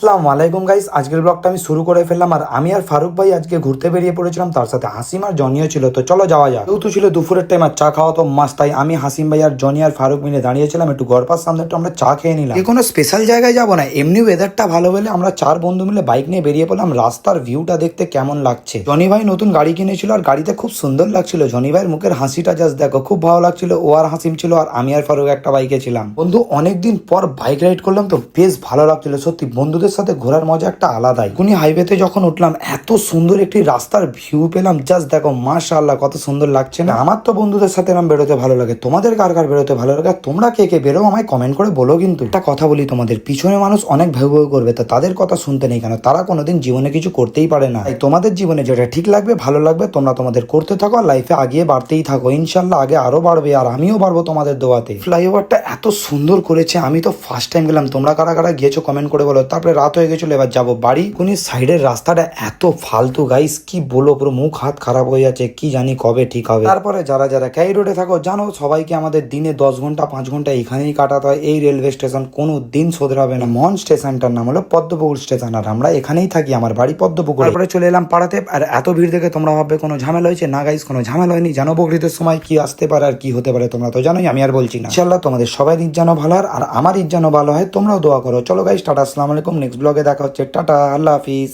আসসালামু আলাইকুম গাইস, আজকের ব্লগটা আমি শুরু করে ফেললাম। আর আমি আর ফারুক ভাই আজকে ঘুরতে বেরিয়ে পড়েছিলাম, তার সাথে হাসিম আর জনিও ছিল। তো চলো যাওয়া যাক। যেহেতু ছিল দুপুরের টাইম আর চা খাওয়া তো মাস্ট, তাই আমি হাসিম ভাই আর জনি আর ফারুক মিলে দাঁড়িয়েছিলাম একটু গড়পার সামনে, একটু আমরা চা খেয়ে নিলাম। কোনো স্পেশাল জায়গায় যাবো না, এমনি ওয়েদারটা ভালো বলে আমরা চার বন্ধু মিলে বাইক নিয়ে বেরিয়ে পড়লাম রাস্তার ভিউটা দেখতে কেমন লাগছে। জনি ভাই নতুন গাড়ি কিনেছিল আর গাড়িতে খুব সুন্দর লাগছিল। জনি ভাইয়ের মুখের হাসিটা জাস্ট দেখো, খুব ভালো লাগছিল। ও আর হাসিম ছিল আর আমি আর ফারুক একটা বাইকে ছিলাম। বন্ধু অনেকদিন পর বাইক রাইড করলাম তো বেশ ভালো লাগছিল। সত্যি বন্ধুদের সাথে ঘোরার মজা একটা আলাদাই। কোনি হাইওয়েতে যখন উঠলাম এত সুন্দর একটি রাস্তার ভিউ পেলাম, জাস্ট দেখো মাশাআল্লাহ কত সুন্দর লাগছে না। আমার তো বন্ধুদের সাথে এরকম বেরোতে ভালো লাগে, তোমাদের কার কার বেরোতে ভালো লাগে? তোমরা কে কে বেরো আমায় কমেন্ট করে বলো। কিন্তু একটা কথা বলি, তোমাদের পিছনে মানুষ অনেক ভেউ ভেউ করবে, তো তাদের কথা শুনতে নেই কেন? তারা কোনোদিন জীবনে কিছু করতেই পারে না। তাই তোমাদের জীবনে যেটা ঠিক লাগবে, ভালো লাগবে, তোমরা তোমাদের করতে থাকো আর লাইফে আগিয়ে বাড়তেই থাকো। ইনশাল্লাহ আগে আরো বাড়বে আর আমিও বাড়বো তোমাদের দোয়াতে। ফ্লাইওভারটা এত সুন্দর করেছে, আমি তো ফার্স্ট টাইম গেলাম। তোমরা কারা কারা গিয়েছো কমেন্ট করে বলো। তারপরে রাত হয়ে গেছিল, এবার যাবো বাড়ি। কোনি সাইডের রাস্তাটা এত ফালতু গাইস, কি বলো, পুরো মুখ হাত খারাপ হয়ে যাচ্ছে। কি জানি কবে ঠিক হবে। তারপরে যারা যারা ক্যাই রোডে থাকো জানো, সবাইকে আমাদের দিনে 10 ঘন্টা 5 ঘন্টা এখানেই কাটাতে হয়। এই রেলওয়ে স্টেশন কোনো দিন শোধরাবে না। মন স্টেশনটার নাম হলো পদ্মপুকুর স্টেশন আর আমরা এখানেই থাকি, আমার বাড়ি পদ্মপুকুর। তারপরে চলে এলাম পাড়াতে। আর এত ভিড় দেখে তোমরা ভাববে কোনো ঝামেলা হয়েছে, না গাইস কোনো ঝামেলা হয়নি। জানো বকরিদের সময় কি আসতে পারে আর কি হতে পারে তোমরা তো জানোই, আমি আর বলছি না। ইনশাআল্লাহ তোমাদের সবাই ঈদ যেন ভালো আর আমার ঈদ যেন ভালো হয়, তোমরাও দোয়া করো। চলো গাইস টাটা, আসসালামু আলাইকুম। নেক্সট ব্লগে দেখা হচ্ছে। টাটা, আল্লাহ হাফিজ।